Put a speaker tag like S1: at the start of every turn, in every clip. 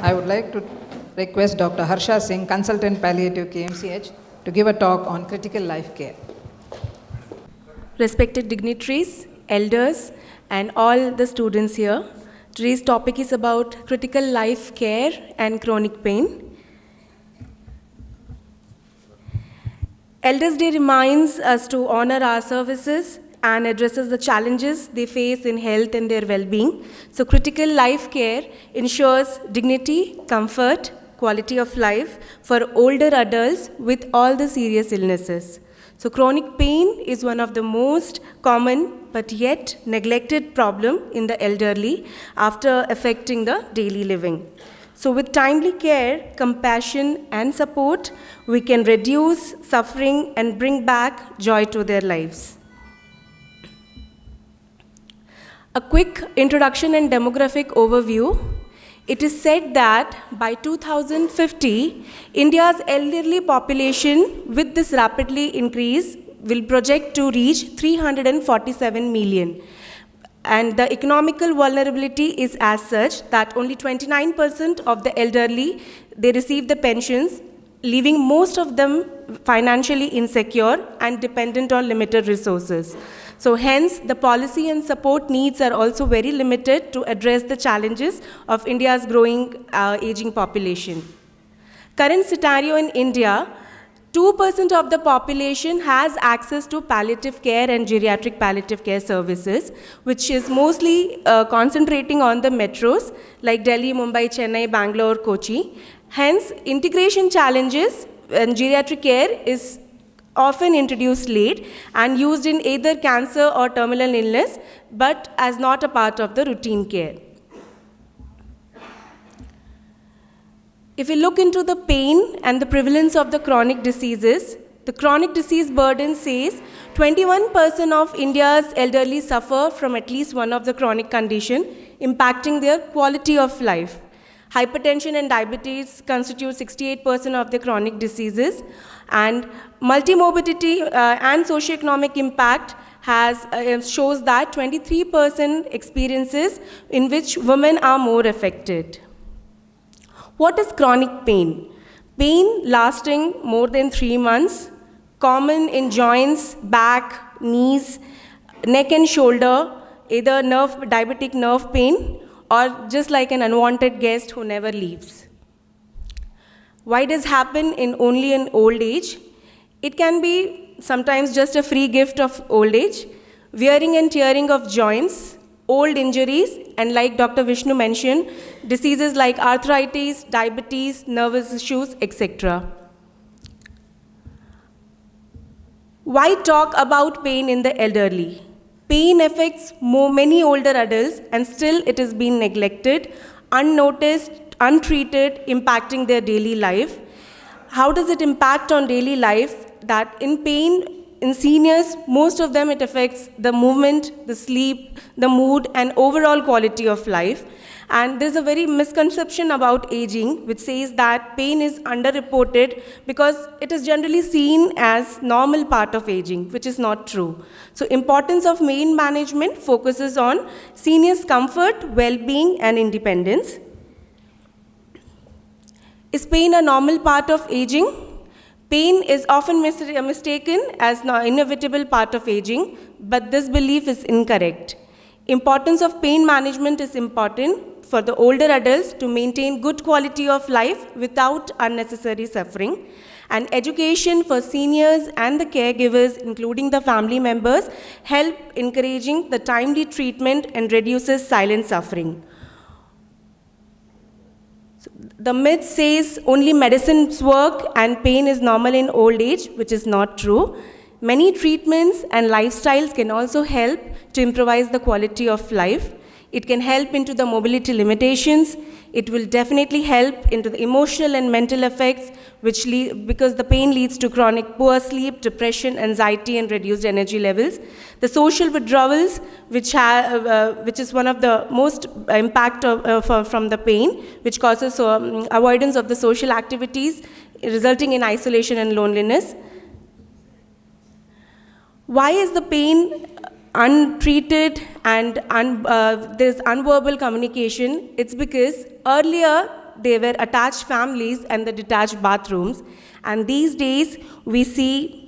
S1: I would like to request Dr. Harsha Singh, Consultant Palliative KMCH, to give a talk on critical life care.
S2: Respected dignitaries, elders, and all the students here, today's topic is about critical life care and chronic pain. Elders Day reminds us to honor our services and addresses the challenges they face in health and their well-being. So critical life care ensures dignity, comfort, quality of life for older adults with all the serious illnesses. So chronic pain is one of the most common but yet neglected problem in the elderly after affecting the daily living. So with timely care, compassion, and support, we can reduce suffering and bring back joy to their lives. A quick introduction and demographic overview. It is said that by 2050, India's elderly population with this rapidly increase will project to reach 347 million. And the economical vulnerability is as such that only 29% of the elderly, they receive the pensions, leaving most of them financially insecure and dependent on limited resources. So hence, the policy and support needs are also very limited to address the challenges of India's growing aging population. Current scenario in India, 2% of the population has access to palliative care and geriatric palliative care services, which is mostly concentrating on the metros like Delhi, Mumbai, Chennai, Bangalore, Kochi. Hence, integration challenges and geriatric care is often introduced late and used in either cancer or terminal illness, but as not a part of the routine care. If we look into the pain and the prevalence of the chronic diseases, the chronic disease burden says 21% of India's elderly suffer from at least one of the chronic condition, impacting their quality of life. Hypertension and diabetes constitute 68% of the chronic diseases, and multimorbidity and socioeconomic impact shows that 23% experiences in which women are more affected. What is chronic pain? Pain lasting more than 3 months, common in joints, back, knees, neck and shoulder, either diabetic nerve pain, or just like an unwanted guest who never leaves. Why does happen only in old age? It can be sometimes just a free gift of old age, wearing and tearing of joints, old injuries, and like Dr. Vishnu mentioned, diseases like arthritis, diabetes, nervous issues, etc. Why talk about pain in the elderly? Pain affects many older adults and still it is being neglected, unnoticed, untreated, impacting their daily life. How does it impact on daily life? That in pain, in seniors, most of them it affects the movement, the sleep, the mood, and overall quality of life. And there's a very misconception about aging, which says that pain is underreported because it is generally seen as normal part of aging, which is not true. So importance of pain management focuses on seniors' comfort, well-being, and independence. Is pain a normal part of aging? Pain is often mistaken as an inevitable part of aging, but this belief is incorrect. Importance of pain management is important for the older adults to maintain good quality of life without unnecessary suffering. And education for seniors and the caregivers, including the family members, help encouraging the timely treatment and reduces silent suffering. The myth says only medicines work and pain is normal in old age, which is not true. Many treatments and lifestyles can also help to improvise the quality of life. It can help into the mobility limitations. It will definitely help into the emotional and mental effects, because the pain leads to chronic poor sleep, depression, anxiety, and reduced energy levels. The social withdrawals, which is one of the most impact from the pain, which causes avoidance of the social activities, resulting in isolation and loneliness. Why is the pain untreated and there's unverbal communication? It's because earlier there were attached families and the detached bathrooms. And these days, we see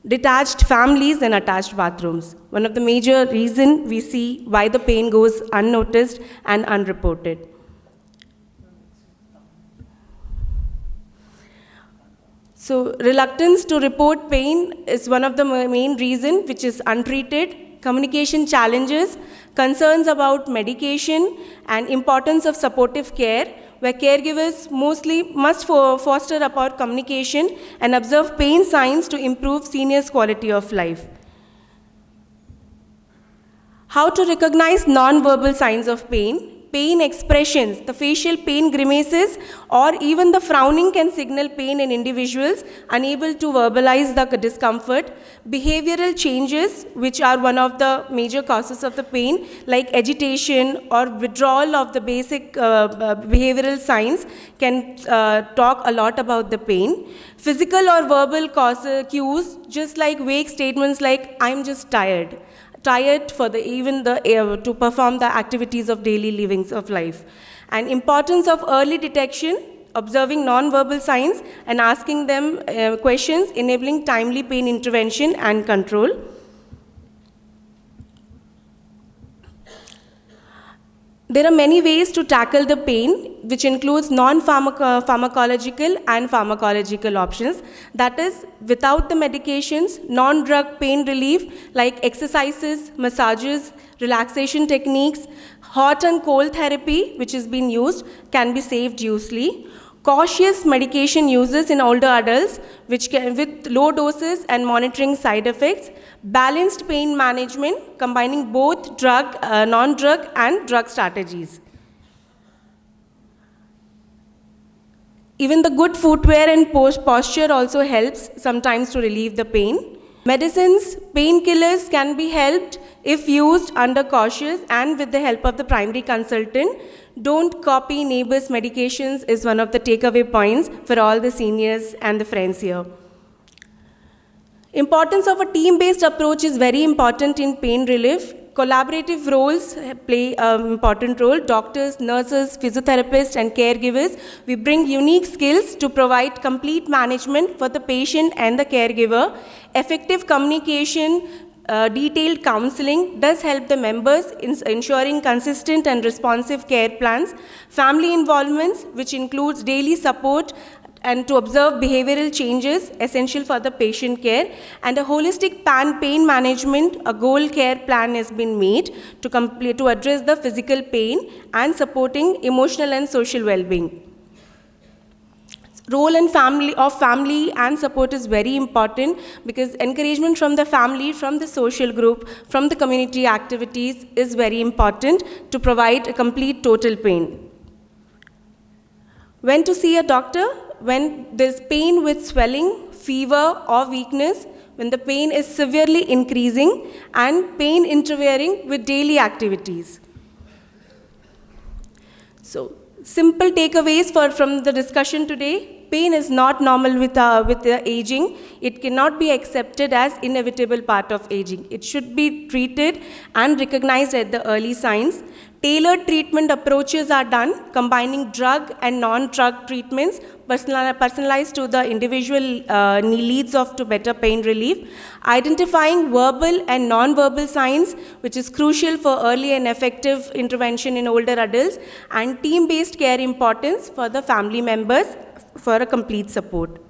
S2: detached families and attached bathrooms. One of the major reasons we see why the pain goes unnoticed and unreported. So reluctance to report pain is one of the main reasons, which is untreated. Communication challenges, concerns about medication, and importance of supportive care, where caregivers mostly must foster about communication and observe pain signs to improve seniors' quality of life. How to recognize non-verbal signs of pain? Pain expressions, the facial pain grimaces, or even the frowning can signal pain in individuals unable to verbalize the discomfort. Behavioral changes, which are one of the major causes of the pain, like agitation or withdrawal of the basic behavioral signs, can talk a lot about the pain. Physical or verbal cues, just like vague statements like, "I'm just tired." Tired for to perform the activities of daily livings of life. And importance of early detection, observing non-verbal signs and asking them questions, enabling timely pain intervention and control. There are many ways to tackle the pain, which includes non-pharmacological and pharmacological options. That is, without the medications, non-drug pain relief like exercises, massages, relaxation techniques, hot and cold therapy, which is being used, can be saved usually. Cautious medication uses in older adults, which can, with low doses and monitoring side effects. Balanced pain management, combining both drug, non-drug and drug strategies. Even the good footwear and posture also helps sometimes to relieve the pain. Medicines, painkillers can be helped if used under cautious and with the help of the primary consultant. Don't copy neighbors' medications is one of the takeaway points for all the seniors and the friends here. Importance of a team-based approach is very important in pain relief. Collaborative roles play an important role. Doctors, nurses, physiotherapists, and caregivers, we bring unique skills to provide complete management for the patient and the caregiver. Effective communication, detailed counseling does help the members in ensuring consistent and responsive care plans. Family involvements, which includes daily support and to observe behavioral changes essential for the patient care, and a holistic pain management, a goal care plan has been made to address the physical pain and supporting emotional and social well-being. Role and family and support is very important because encouragement from the family, from the social group, from the community activities is very important to provide a complete total pain. When to see a doctor? When there's pain with swelling, fever or weakness, when the pain is severely increasing and pain interfering with daily activities. So, simple takeaways from the discussion today. Pain is not normal with the aging. It cannot be accepted as inevitable part of aging. It should be treated and recognized at the early signs. Tailored treatment approaches are done, combining drug and non-drug treatments, personalized to the individual needs to better pain relief. Identifying verbal and non-verbal signs, which is crucial for early and effective intervention in older adults, and team-based care importance for the family members for a complete support.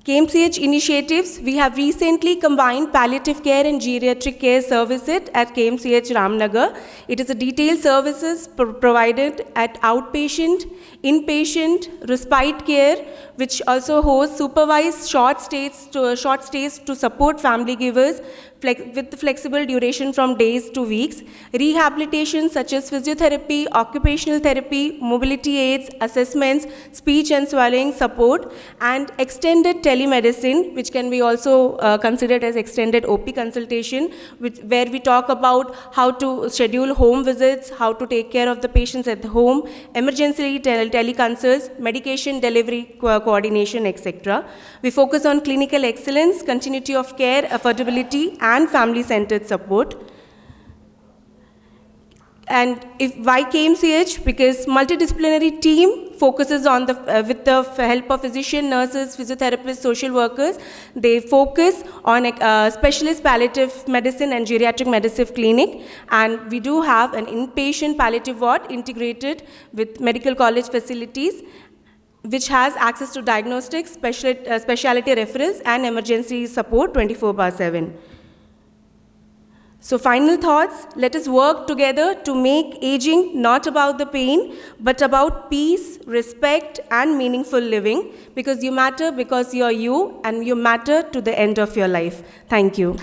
S2: KMCH initiatives, we have recently combined palliative care and geriatric care services at KMCH Ramnagar. It is a detailed services provided at outpatient, inpatient, respite care, which also hosts supervised short stays to support family givers with flexible duration from days to weeks. Rehabilitation such as physiotherapy, occupational therapy, mobility aids, assessments, speech and swallowing support, and extended telemedicine, which can be also considered as extended OP consultation, where we talk about how to schedule home visits, how to take care of the patients at the home, emergency teleconsults, medication delivery coordination, etc. We focus on clinical excellence, continuity of care, affordability, and family-centered support. And why KMCH? Because multidisciplinary team focuses on with the help of physician, nurses, physiotherapists, social workers. They focus on specialist palliative medicine and geriatric medicine clinic. And we do have an inpatient palliative ward integrated with medical college facilities, which has access to diagnostics, specialty referrals, and emergency support 24/7. So final thoughts, let us work together to make aging not about the pain, but about peace, respect, and meaningful living, because you matter because you're you, and you matter to the end of your life. Thank you.